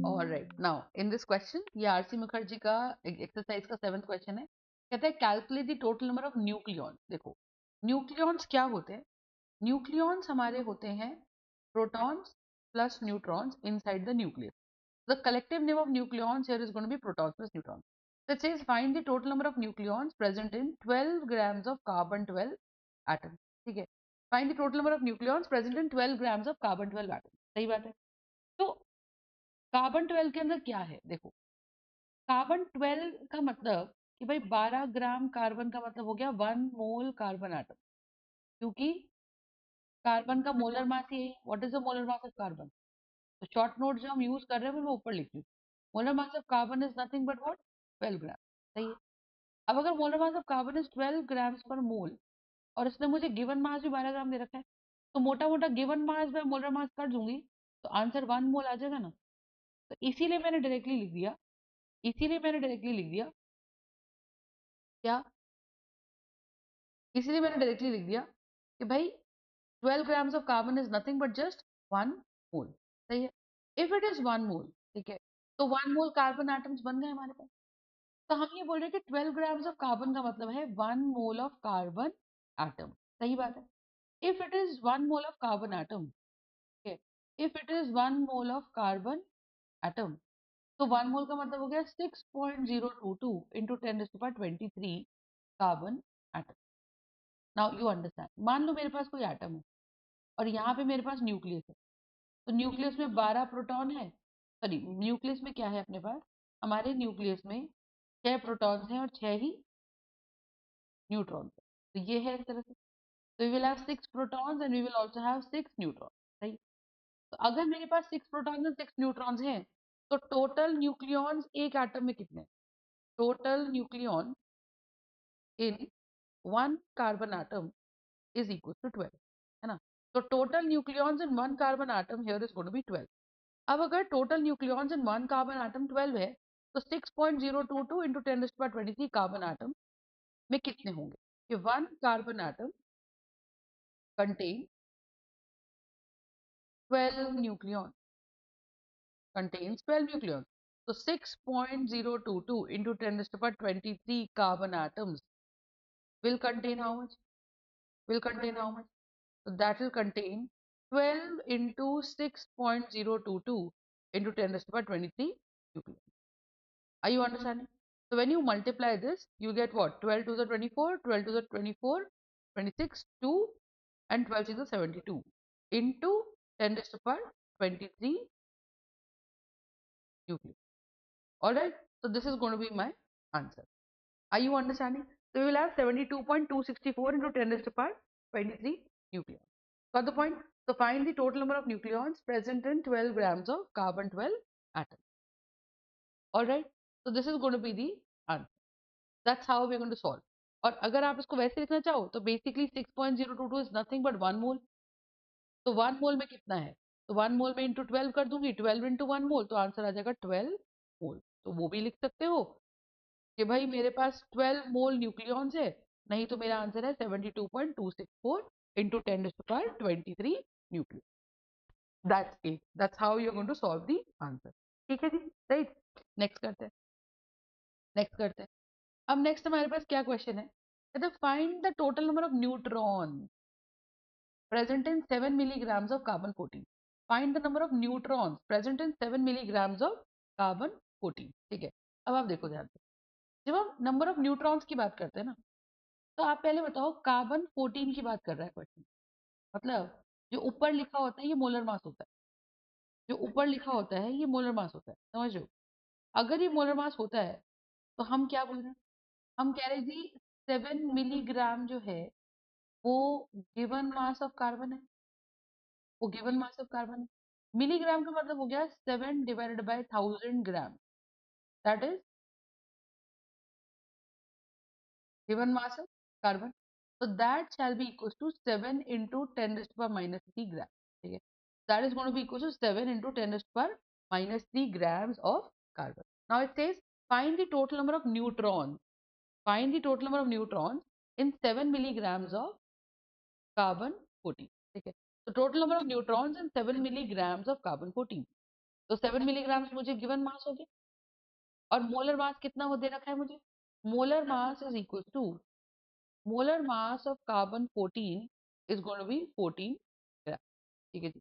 Alright, now in this question ये RC Mukherjee का exercise का 7th क्वेश्चन है। कहता है calculate the total number of nucleons. देखो न्यूक्लियॉन्स क्या होते हैं? न्यूक्लियॉन्स हमारे होते हैं protons plus neutrons inside the nucleus. The collective name of nucleons here is going to be protons plus neutrons. So it says find the total number of nucleons present in 12 grams of carbon 12 atom. ठीक है, find the total number of nucleons present in 12 grams of carbon 12 atom. सही बात है। तो carbon 12 के अंदर क्या है? देखो कार्बन 12 का मतलब कि भाई 12 ग्राम कार्बन का मतलब हो गया 1 मोल कार्बन एटम, क्योंकि कार्बन का मोलर मास ही है। What is the molar mass of carbon? तो शॉर्ट नोट जो हम यूज कर रहे हैं वो मैं ऊपर लिख रही हूँ। Molar mass of carbon is nothing but what? 12 ग्राम। सही है। अब अगर molar mass of carbon is 12 grams पर मोल और इसने मुझे गिवन मास भी 12 ग्राम दे रखा है, तो मोटा मोटा गिवन मास में मोलर मास कर दूंगी तो आंसर 1 मोल आ जाएगा ना। तो इसीलिए मैंने डायरेक्टली लिख दिया, इसीलिए मैंने डायरेक्टली लिख दिया क्या, इसीलिए मैंने डायरेक्टली लिख दिया कि भाई 12 grams of carbon is nothing but just 1 मोल। सही है। इफ इट इज 1 मोल, ठीक है, तो 1 मोल कार्बन एटम्स बन गए हमारे पास। तो हम ये बोल रहे हैं कि 12 ग्राम्स ऑफ कार्बन का मतलब है 1 मोल ऑफ कार्बन एटम। सही बात है। If it is 1 mole of carbon atom, ठीक है, if it is 1 mole of carbon atom, तो 1 मोल का मतलब हो गया 6.022 into 10⁻23 carbon atom. Now you understand, मान लो मेरे पास कोई एटम है और यहाँ पे मेरे पास न्यूक्लियस है। तो न्यूक्लियस में 12 प्रोटॉन है, सॉरी न्यूक्लियस में क्या है अपने पास, हमारे न्यूक्लियस में 6 प्रोटॉन्स हैं और 6 ही न्यूट्रॉन्स है। तो ये है इस तरह से। तो we will have 6 protons and we will also have 6 neutrons. सही। तो अगर मेरे पास 6 प्रोटॉन्स एंड 6 न्यूट्रॉन्स हैं तो टोटल न्यूक्लियॉन्स एक एटम में कितने? Total nucleon in 1 carbon atom is equal to 12, है ना। तो total nucleons in 1 carbon atom here is going to be 12। अब अगर total nucleons in 1 carbon atom 12 है तो 6.022 इंटू 10⁻23 कार्बन एटम में कितने होंगे? कि 1 carbon atom contain 12 nucleon, contains 12 nucleons. So 6.022 into 10⁻23 carbon atoms will contain how much? Will contain how much? So that will contain 12 into 6.022 into 10⁻23 nucleons. Are you understanding? So when you multiply this, you get what? 12 to the 24, 12 to the 24, 26, 2, and 12 to the 72 into 10⁻23 nucleons. Alright, so this is going to be my answer. Are you understanding? So we will have 72.264 into 10 raised to power 23 nucleons. Got the point? So find the total number of nucleons present in 12 grams of carbon 12 atom. Alright, so this is going to be the answer. That's how we are going to solve. और अगर आप इसको वैसे लिखना चाहो तो basically 6.022 is nothing but 1 मोल। तो 1 मोल में कितना है? तो 1 मोल में इंटू 12 कर दूंगी, 12 इंटू 1 मोल, तो आंसर आ जाएगा 12 मोल। तो वो भी लिख सकते हो कि भाई मेरे पास 12 मोल न्यूक्लियॉन्स है, नहीं तो मेरा आंसर है 72.264 into 10⁻23 nucleon. That's it, that's how you are going to solve the answer. ठीक है जी, राइट। नेक्स्ट करते हैं, नेक्स्ट करते हैं। अब नेक्स्ट हमारे पास क्या क्वेश्चन है? कहते हैं find the total number of neutron present in 7 milligrams of carbon 14. Find the number of neutrons present in 7 milligrams of carbon 14. ठीक है। अब आप देखो ध्यान से, जब हम नंबर ऑफ न्यूट्रॉन्स की बात करते हैं ना, तो आप पहले बताओ कार्बन 14 की बात कर रहा है क्वेश्चन। मतलब जो ऊपर लिखा होता है ये मोलर मास होता है, जो ऊपर लिखा होता है ये मोलर मास होता है, समझ रहे हो? अगर ये मोलर मास होता है तो हम क्या बोल रहे हैं? हम कह रहे हैं जी 7 मिलीग्राम जो है वो गिवन मास ऑफ कार्बन है, वो गिवन मास ऑफ कार्बन है। मिलीग्राम का मतलब हो गया 7/1000 gram, that is given mass of carbon. So that shall be equals to 7 into 10 raised to power minus 3 gram. ठीक है, that is going to be equals to 7 into 10 raised to power minus 3 grams of carbon. Now it says find the total number of neutrons. Find the total number of neutrons in 7 milligrams of carbon 14. ठीक है, so total number of neutrons in 7 milligrams of carbon 14. तो 7 milligram मुझे given mass हो गया। और molar mass कितना हो दे रखा है मुझे? Molar mass is equal to molar mass of carbon 14 is going to be 14 gram. ठीक है जी।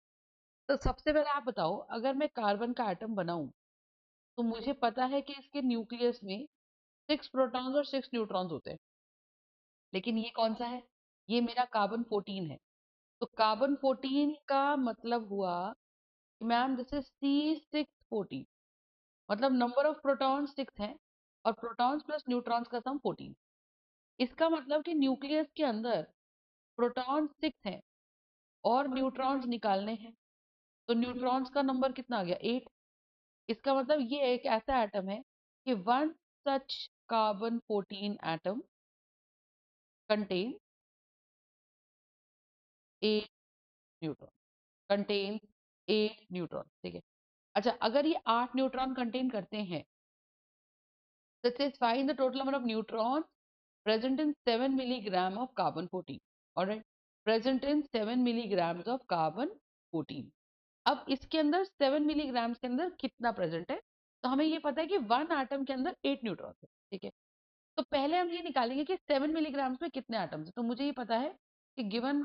तो सबसे पहले आप बताओ, अगर मैं कार्बन का एटम बनाऊं तो मुझे पता है कि इसके न्यूक्लियस में 6 प्रोटॉन्स और 6 न्यूट्रॉन्स होते हैं। लेकिन ये कौन सा है? ये मेरा कार्बन 14 है। तो कार्बन 14 का मतलब हुआ कि मैम दिस इज C614, मतलब नंबर ऑफ प्रोटॉन्स 6 हैं और प्रोटॉन्स प्लस न्यूट्रॉन्स का सम 14। इसका मतलब कि न्यूक्लियस के अंदर प्रोटॉन्स 6 हैं और न्यूट्रॉन्स निकालने हैं। तो न्यूट्रॉन्स का नंबर कितना आ गया? 8। इसका मतलब ये एक ऐसा एटम है कि one such carbon 14 atom contain 8 neutron, contain 8 neutron. ठीक है। अच्छा, अगर ये 8 न्यूट्रॉन कंटेन करते हैं, that says find the total number of neutrons present in 7 milligram of carbon 14. All right, present in 7 milligrams of carbon 14. अब इसके अंदर 7 मिलीग्राम के अंदर कितना प्रेजेंट है? तो हमें ये पता है कि वन एटम के अंदर 8 न्यूट्रॉन है। ठीक है। तो पहले हम ये निकालेंगे कि 7 मिलीग्राम में कितने एटम्स है। तो मुझे ये पता है कि given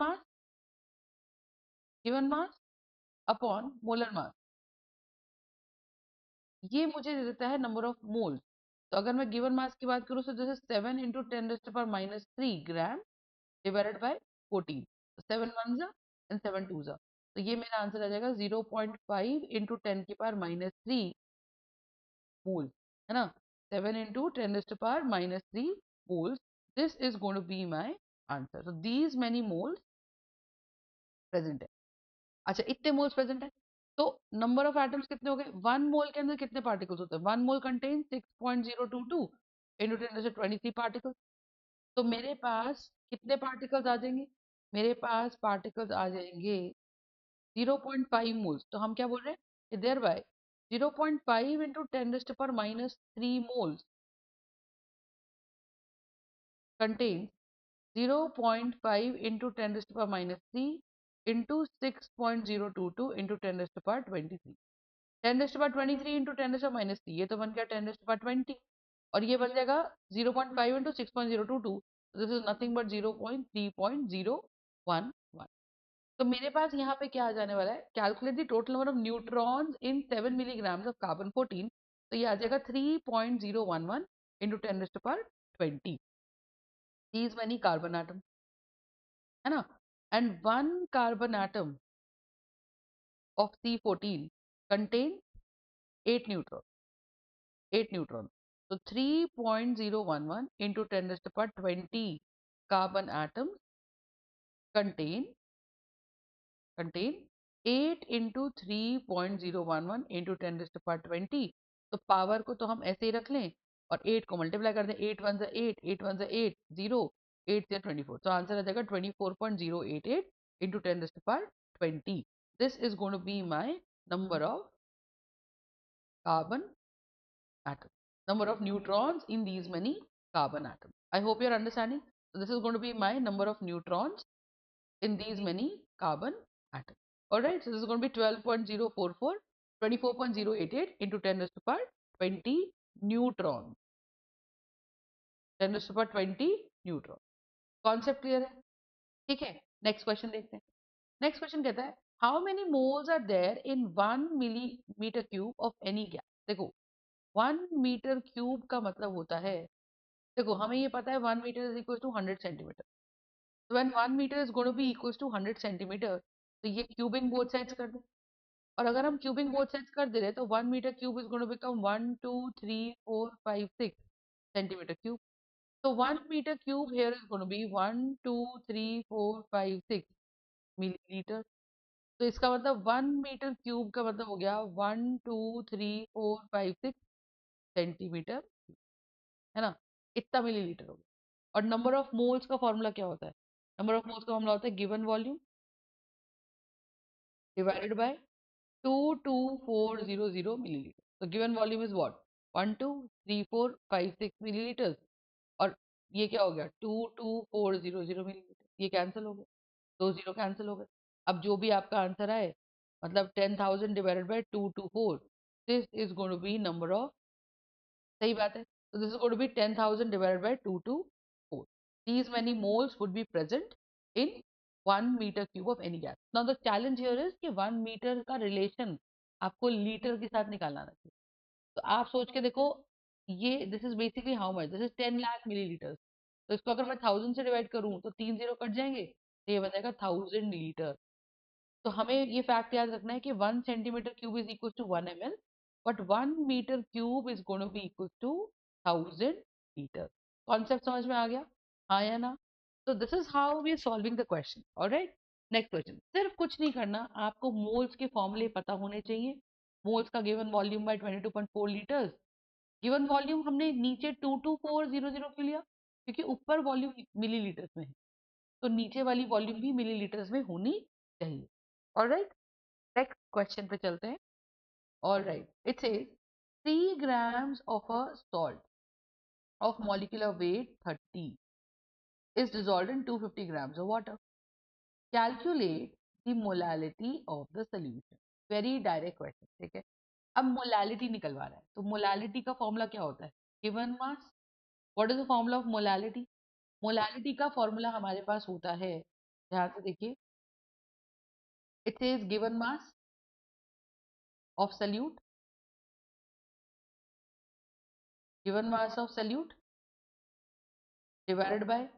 mass upon molar mass, ये मुझे दे देता है नंबर ऑफ मोल्स। तो अगर मैं गिवन मास की बात करूं तो जैसे 7 into 10⁻³ gram divided by 14। 7 one जा एंड 7 टू जा, तो ये मेरा आंसर आ जाएगा 0.5 इंटू 10⁻³ मोल, है ना। 7 into 10⁻³ moles, this is going to be my answer. so these many moles present है। अच्छा, इतने मोल्स प्रेजेंट है तो नंबर ऑफ एटम्स कितने हो गए? वन मोल के अंदर कितने पार्टिकल्स होते हैं? One mole contain 6.022 into 10⁻23 particles. तो मेरे पास कितने पार्टिकल्स आ जाएंगे? मेरे पास पार्टिकल्स आ जाएंगे 0.5 मोल्स। तो हम क्या बोल रहे हैं कि thereby 0.5 into 10⁻³ moles contain 0.5 into 10 raised to the power minus 3 into 6.022 into 10 raised to the power 23। 10 raised to the power 23 into 10 raised to the power minus 3, ये तो बन गया 10 raised to the power 20 और ये बन जाएगा 0.5 into 6.022। This is nothing but 0.3.011। तो मेरे पास यहाँ पे क्या आ जाने वाला है? Calculate the total number of neutrons in 7 milligrams of carbon 14। तो ये आ जाएगा 3.011 into 10 raised to the power 20। these many carbon atom, है ना। And one carbon atom of C14 contain 8 neutron, 8 neutron. तो 3.011 into 10 raised to the power 20 carbon atoms contain 8 into 3.011 into 10 raised to the power 20। तो power को तो हम ऐसे ही रख लें और 8 को मल्टीप्लाई कर दें। 8 वन जा 8, 8 वन जा 8, 0, 8 से 24। तो आंसर आ जाएगा 24.088 into 10 raised to the power 20। This is going to be my number of carbon atoms, number of neutrons in these many carbon atoms. I hope you're understanding. So this is going to be my number of neutrons in these many carbon atoms. Alright, so this is going to be 12.044, 24.088 into 10 raised to the power 20 neutron, 10 raised to the power 20 neutron। Concept clear है? ठीक है, next question देखते हैं। Next question कहता है how many moles are there in 1 millimetre cube of any gas. देखो, 1 metre cube का मतलब होता है, देखो हमें ये पता है 1 metre is equal to 100 centimetre. तो when 1 metre is going to be equal to 100 centimetre, तो ये क्यूबिंग बोथ साइड्स कर दे। और अगर हम क्यूबिंग बोथ साइड्स कर दे रहे तो 1 metre cube is going to become 1 2 3 4 5 6 centimetre cube. So 1 meter cube here is going to be 1 2 3 4 5 6 milliliter। तो इसका मतलब 1 मीटर क्यूब का मतलब हो गया 1 2 3 4 5 6 सेंटीमीटर, है ना। इतना मिलीलीटर हो गया। और नंबर ऑफ मोल्स का फॉर्मूला क्या होता है? नंबर ऑफ मोल्स का फॉर्मूला होता है given volume divided by 22400 millilitre. तो given volume is what? 1 2 3 4 5 6 millilitre. और ये क्या हो गया? 22400 मिलीलीटर। ये कैंसिल हो गया, 2 जीरो कैंसिल हो गए। अब जो भी आपका आंसर आए, मतलब 10,000 divided by 224, This is going to be number of, सही बात है, so this is going to be 10,000 divided by 224. These many moles would be present in 1 meter cube of any gas. Now the challenge here is कि 1 meter का relation आपको litre के साथ निकालना चाहिए. तो आप सोच के देखो, ये this is basically how much, this is 10 lakh millilitre. तो इसको अगर मैं 1000 से डिवाइड करूं तो 3 जीरो कट जाएंगे, तो ये बनेगा 1000 लीटर. तो हमें ये फैक्ट याद रखना है कि 1 centimetre cube is equal to 1 ml, but 1 metre cube is going to be equal to 1000 litre. Concept समझ में आ गया, हाँ या ना? तो this is how we are solving the question. Alright, next question. सिर्फ कुछ नहीं करना, आपको मोल्स के फॉर्मूले पता होने चाहिए. मोल्स का given volume by 22.4 litres. Given volume हमने नीचे 22400 क्यों लिया? क्योंकि ऊपर वॉल्यूम मिलीलीटर्स में है, तो नीचे वाली वॉल्यूम भी मिलीलीटर्स में होनी चाहिए. ऑलराइट, नेक्स्ट क्वेश्चन पे चलते हैं. Alright, it says 3 grams of a salt of molecular weight 30 is dissolved in 250 grams of water. Calculate the molality of the solution. Very direct question, ठीक है. अब मोलालिटी निकलवा रहा है, तो मोलालिटी का फॉर्मूला क्या होता है? Given mass. What is the formula of molality? Molality का फॉर्मूला हमारे पास होता है, ध्यान से देखिए, it is given mass of solute, given mass of solute divided by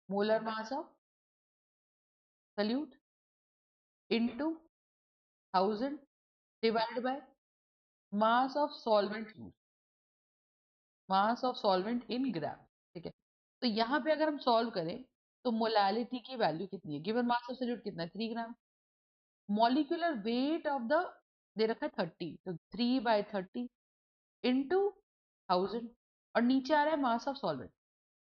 molar mass of solute into 1000 divided by mass of solvent used, mass of solvent in gram. ठीक है, तो यहाँ पे अगर हम सॉल्व करें तो मोलालिटी की वैल्यू कितनी है? गिवन मास ऑफ सॉल्यूट कितना है? 3 gram. Molecular weight of the दे रखा है 30, तो 3/30 इंटू 1000, और नीचे आ रहा है मास ऑफ सॉल्वेंट.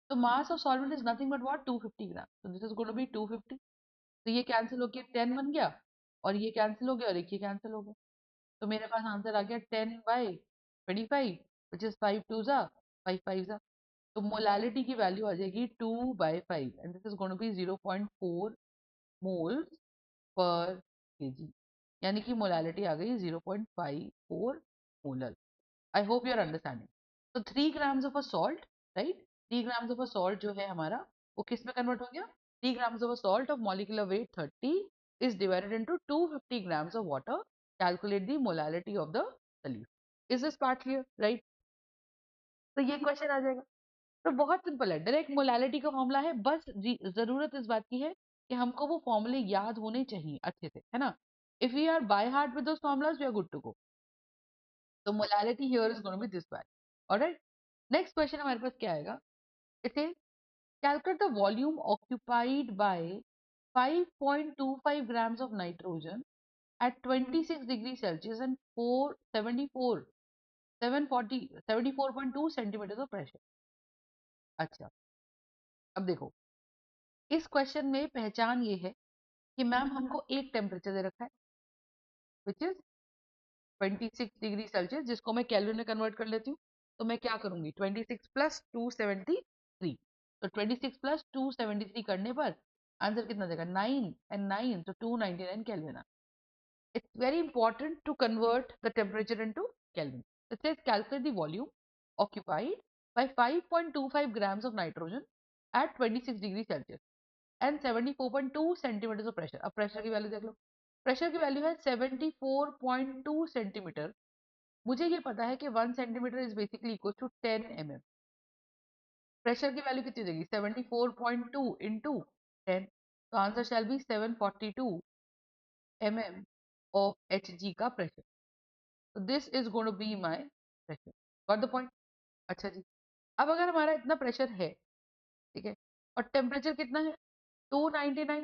तो mass of solvent is nothing but what? 250 gram. तो this is going to be 250. तो ये कैंसिल होके 10 बन गया, और ये कैंसिल हो गया, और एक ये कैंसिल हो गया. तो मेरे पास आंसर आ गया 10/25, विच इज 5 2 जा 5 5 जा. तो मोलालिटी की वैल्यू आ जाएगी 2/5, and this is going to be 0.4 moles पर केजी. यानी कि मोलालिटी आ गई 0.54 molar. I hope you are understanding. तो 3 grams of a salt, right, 3 grams of a salt जो है हमारा, वो किस में कन्वर्ट हो गया? 3 grams of a salt of molecular weight 30 is divided into 250 grams of water. Calculate the molality of the solution. Is this part clear? Right? तो ये क्वेश्चन आ जाएगा. तो बहुत सिंपल है, डायरेक्ट मोलालिटी का फॉर्मूला है. बस जरूरत इस बात की है कि हमको वो फॉर्मूले याद होने चाहिए अच्छे से, है ना? If we are by heart with those formulas we are good to go. तो molality here is going to be this by. Alright, next question हमारे पास क्या आएगा? इसे calculate the volume occupied by 5.25 grams of nitrogen at 26 degrees Celsius and 474 740 74.2 centimeters of pressure. अच्छा, अब देखो, इस क्वेश्चन में पहचान ये है कि मैम हमको एक टेम्परेचर दे रखा है विच इज 26 डिग्री सेल्सियस, जिसको मैं केल्विन में कन्वर्ट कर लेती हूँ. तो मैं क्या करूंगी? 26 प्लस 273. तो 26 प्लस 273 करने पर आंसर कितना देगा? 9, एंड 9 तो 299 kelvin. It's very important to convert the temperature into Kelvin. It says calculate the volume occupied by 5.25 grams of nitrogen at 26 degrees Celsius and 74.2 centimeters of pressure. अब pressure की value देख लो. Pressure की value है 74.2 centimetre. मुझे ये पता है कि 1 centimetre is basically equal to 10 mm. Pressure की वैल्यू कितनी देगी? 74.2 इंटू 10. तो answer shall be 742 mm of Hg का pressure. So this is going to be my pressure. Got the point? अच्छा जी, अब अगर हमारा इतना प्रेशर है, ठीक है, और टेम्परेचर कितना है? 299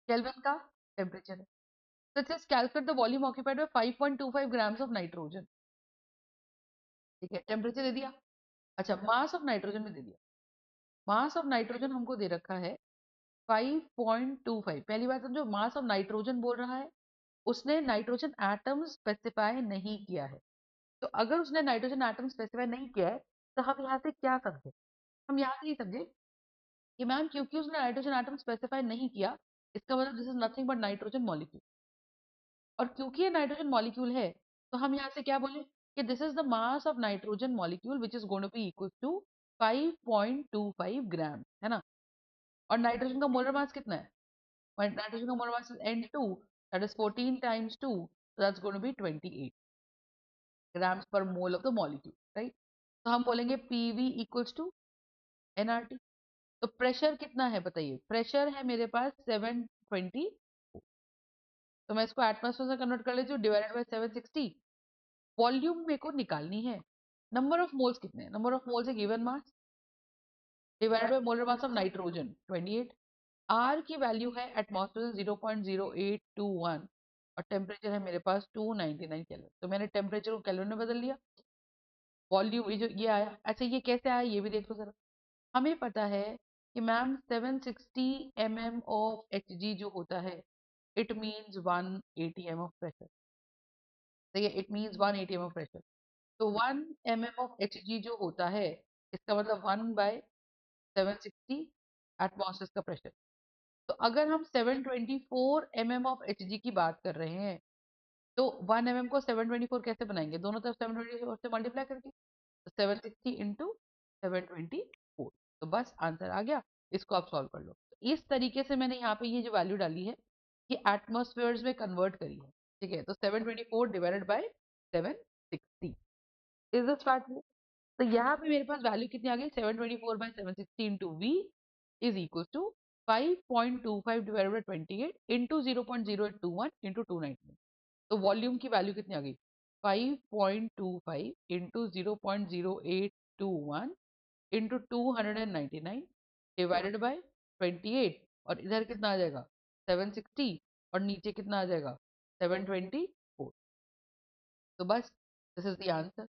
केल्विन का टेम्परेचर है. So it says calculate the volume occupied by 5.25 grams of nitrogen. ठीक है, टेम्परेचर दे दिया. अच्छा, मास ऑफ नाइट्रोजन भी दे दिया. मास ऑफ नाइट्रोजन हमको दे रखा है 5.25. पहली बात समझो, मास ऑफ नाइट्रोजन बोल रहा है, उसने नाइट्रोजन एटम स्पेसिफाई नहीं किया है. तो अगर उसने नाइट्रोजन एटम स्पेसिफाई नहीं किया है, तो हम यहाँ से क्या समझे? हम यहाँ से ये समझे कि मैम क्योंकि उसने नाइट्रोजन एटम स्पेसिफाई नहीं किया, इसका मतलब this is nothing but nitrogen molecule. और क्योंकि ये नाइट्रोजन मॉलिक्यूल है तो हम यहाँ से क्या बोले कि this is the mass of nitrogen molecule which is going to be equal to 5.25 gram, है ना। और नाइट्रोजन का मोलर मास कितना है? नाइट्रोजन का molar mass is N2, that is 14 times 2, so that's going to be 28 grams per mole of the molecule, right? तो हम बोलेंगे PV equals to nRT। तो प्रेशर कितना है बताइए? प्रेशर है मेरे पास 720, तो मैं इसको एटमॉस्फेयर से कन्वर्ट कर लेती हूँ डिवाइडेड बाय 760। वॉल्यूम मेरे को निकालनी है। नंबर ऑफ मोल्स कितने हैं? नंबर ऑफ मोल्स है given mass divided by molar mass of nitrogen 28। R की वैल्यू है एटमॉस्फेयर 0.0821 और टेम्परेचर है मेरे पास 299 केल्विन। तो मैंने टेम्परेचर को केल्विन में बदल लिया। वॉल्यूम ये जो ये आया, अच्छा ये कैसे आया ये भी देख लो जरा। हमें पता है कि मैम 760 mm ऑफ Hg जो होता है it means 180 mm of pressure. तो ये it means 180 mm of pressure. तो 1 mm ऑफ Hg जो होता है इसका मतलब 1/760 एटमॉस्फेयर का प्रेशर। तो अगर हम 724 mm ऑफ Hg की बात कर रहे हैं तो 1 mm को 724 कैसे बनाएंगे? दोनों तरफ 724 से मल्टीप्लाई करके, तो 760 इंटू 724। तो बस आंसर आ गया। इसको आप सॉल्व कर लो। तो इस तरीके से मैंने यहाँ पे ये जो वैल्यू डाली है कि एटमॉस्फेयर्स में कन्वर्ट करी है, ठीक है। तो 724 divided by 760 is this fact. तो यहाँ पे मेरे पास वैल्यू कितनी आ गई? 724 by 760 into V is equal to 5.25 divided by 28 into 0.0821 into 299। तो वॉल्यूम की वैल्यू कितनी आ गई? 5.25 इंटू 0.0821 इंटू 299 डिवाइडेड बाय 28, और इधर कितना आ जाएगा? 760, और नीचे कितना आ जाएगा? 724। तो बस दिस इज द आंसर,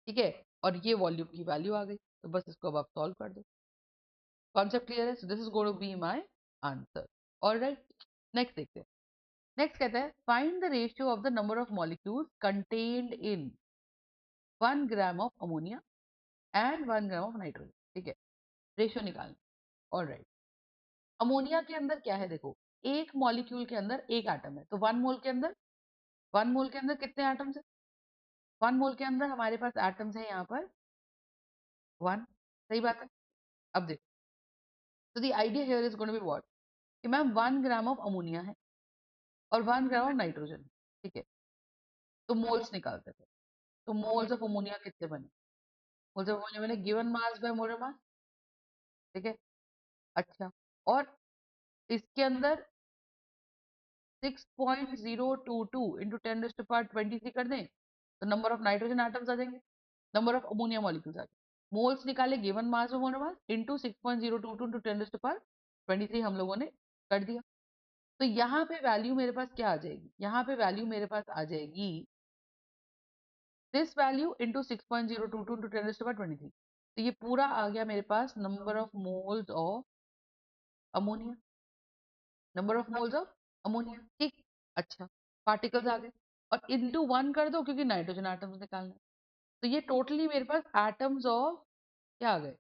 ठीक है। और ये वॉल्यूम की वैल्यू आ गई। तो बस इसको अब आप सॉल्व कर दो। कॉन्सेप्ट क्लियर है? So this is going to be my answer. Alright, next देखते हैं। नेक्स्ट कहता है find the ratio of the number of molecules contained in 1 gram of ammonia and 1 gram of nitrogen, ठीक है। Ratio निकालना। Alright, ammonia के अंदर क्या है देखो, एक मॉलिक्यूल के अंदर एक एटम है। तो 1 मोल के अंदर कितने एटम्स है? 1 मोल के अंदर हमारे पास एटम्स है यहाँ पर 1। सही बात है। अब देखो, तो the idea here is going to be what, कि मैम 1 ग्राम ऑफ अमोनिया है और 1 ग्राम ऑफ नाइट्रोजन, ठीक है। तो मोल्स निकालते थे। तो मोल्स ऑफ अमोनिया कितने बने? मोल्स ऑफ अमोनिया बने गिवन मास बाय मोलर मास, ठीक है। अच्छा, और इसके अंदर 6.022 इंटू 10⁻23 कर दें तो नंबर ऑफ नाइट्रोजन एटम्स आ जाएंगे, नंबर ऑफ अमोनिया मॉलिक्यूल्स आ जाएंगे। मोल्स निकाले गिवन मास और मोलर मास इंटू 6.022 इंटू 10⁻23 हम लोगों ने कर दिया। तो यहाँ पे वैल्यू मेरे पास क्या आ जाएगी? यहाँ पे वैल्यू मेरे पास आ जाएगी दिस वैल्यू इंटू 6.022 इंटू 10⁻23। तो ये पूरा आ गया मेरे पास number of moles of ammonia, number of moles of ammonia, ठीक। अच्छा, पार्टिकल्स आ गए और इंटू 1 कर दो क्योंकि नाइट्रोजन एटम्स निकालना है। तो ये टोटली मेरे पास एटम्स ऑफ क्या आ गए?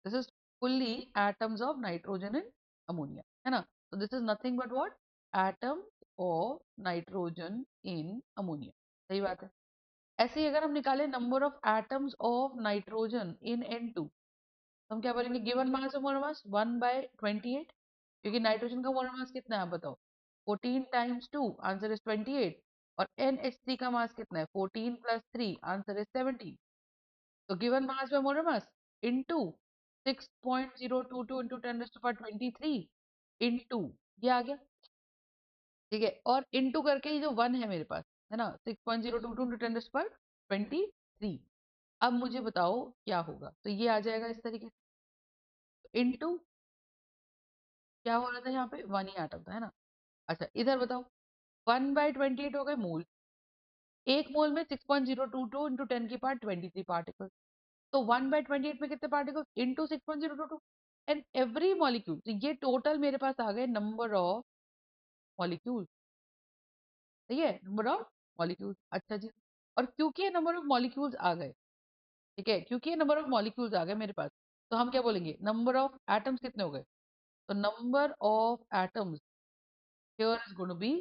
This is fully atoms of nitrogen in ammonia, है ना। तो this is nothing but what, atoms of nitrogen in ammonia. सही बात है। ऐसे ही अगर हम निकालें number of atoms of nitrogen in N2, तो हम क्या बोलेंगे? गिवन मास और मोलर मास 1/28, क्योंकि नाइट्रोजन का मोलर मास कितना है आप बताओ? 14 टाइम्स 2, आंसर इज 28। और NH3 का मास कितना है? 14 प्लस 3, आंसर इज 17। तो given mass by molar mass into 6.022 into 10⁻23 into ये आ गया, ठीक है। और इनटू करके ये जो 1 है मेरे पास, है ना, 6.022 इंटू 10⁻23। अब मुझे बताओ क्या होगा? तो ये आ जाएगा इस तरीके से, इनटू क्या हो रहा था यहाँ पे? 1 ही एटम था, है ना। अच्छा इधर बताओ, 1/28 हो गए मोल। एक मोल में 6.022 इंटू 10⁻23 पार्टिकल। तो 1/28 में कितने particles? Into 6.022 and every molecule. तो ये टोटल मेरे पास आ गए नंबर ऑफ मॉलिक्यूल, सही है, नंबर ऑफ मॉलिक्यूल। अच्छा जी, और क्योंकि ये नंबर ऑफ मॉलिक्यूल्स आ गए, ठीक है, क्योंकि ये नंबर ऑफ मॉलिक्यूल्स आ गए मेरे पास, तो हम क्या बोलेंगे? नंबर ऑफ एटम्स कितने हो गए? तो number of atoms here is going to be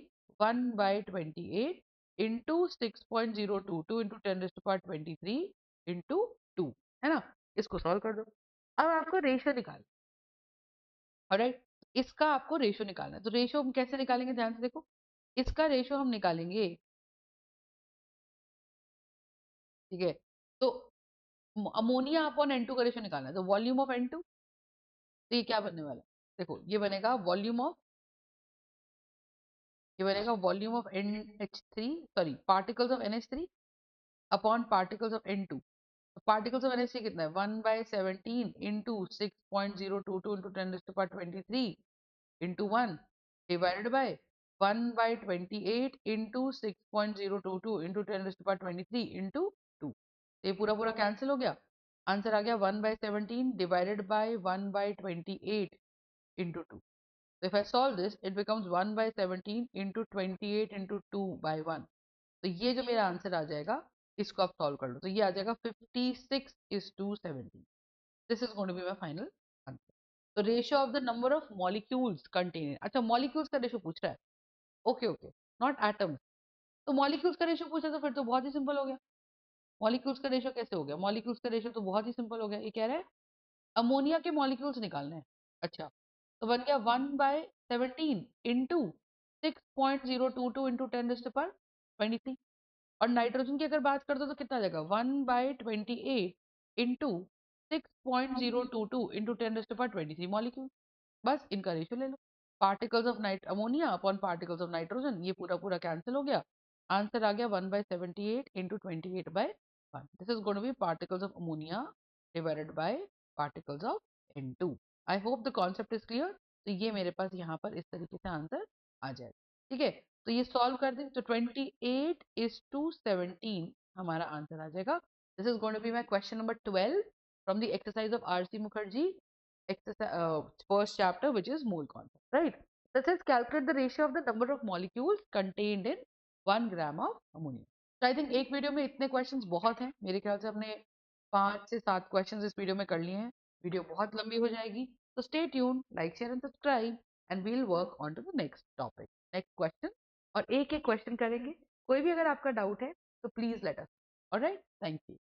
1/28 into 6.022 into 10⁻23 into 2, है ना? इसको सॉल्व कर दो। अब आपको रेशियो निकाल, ऑलराइट? इसका आपको रेशियो निकालना है। तो रेशियो हम कैसे निकालेंगे, ध्यान से देखो। इसका रेशियो हम निकालेंगे, ठीक है? तो अमोनिया अपॉन N2 का रेशियो निकालना है। तो वॉल्यूम ऑफ N2, तो ये क्या बनने वाला है? देखो ये बनेगा volume of NH3, sorry particles of NH3 upon particles of N2। तो पार्टिकल्स ऑफ NH3 कितना है? 1/17 into 6.022 into 10⁻23 into 1 divided by 1/28 into 6.022 into 10⁻23 into 2। ये पूरा पूरा कैंसिल हो गया। आंसर आ गया 1/17 divided by 1/28 into 2। So if I solve this, it becomes 1/17 into 28 into 2 by 1. तो ये जो मेरा आंसर आ जाएगा, इसको आप सॉल्व कर लो। तो ये आ जाएगा 56:17। This is going to be my final answer. तो ratio of the number of molecules contain, अच्छा मॉलिक्यूल्स का रेशियो पूछ रहा है। Okay okay, not atoms. तो मॉलिक्यूल्स का रेशियो पूछा तो फिर तो बहुत ही सिंपल हो गया। मॉलिक्यूल्स का रेशियो कैसे हो गया? मॉलिक्यूल्स का रेशियो तो बहुत ही सिंपल हो गया। ये कह रहा है अमोनिया के मॉलिक्यूल्स निकालने हैं। अच्छा, तो बन गया 1/17 इंटू 6.022 इंटू 10⁻23। और नाइट्रोजन की अगर बात करते हो तो कितना आ जाएगा? 1/28 इंटू 6.022 इंटू 10⁻23 मॉलिक्यूल। बस इनका रेशियो ले लो। पार्टिकल्स ऑफ नाइट ammonia upon particles of nitrogen, ये पूरा पूरा कैंसिल हो गया। आंसर आ गया 1/78 into 28/1। This is going to be particles of ammonia divided by particles of N2। I hope the concept is clear. तो ये मेरे पास यहाँ पर इस तरीके से आंसर आ जाएगा, ठीक है? तो ये सॉल्व कर दें तो 28:17 हमारा आंसर आ जाएगा। This is going to be my question number 12 from the exercise of RC Mukherjee, first chapter, which is mole concept, right? That says calculate the ratio of the number of molecules contained in 1 gram of ammonia. So I think एक video में इतने questions बहुत हैं। मेरे ख्याल से हमने 5 से 7 क्वेश्चंस इस वीडियो में कर लिए हैं। वीडियो बहुत लंबी हो जाएगी, तो stay tune, like share and subscribe, and we'll work on to the next topic, next question. और एक एक क्वेश्चन करेंगे। कोई भी अगर आपका डाउट है तो please let us, alright? Thank you.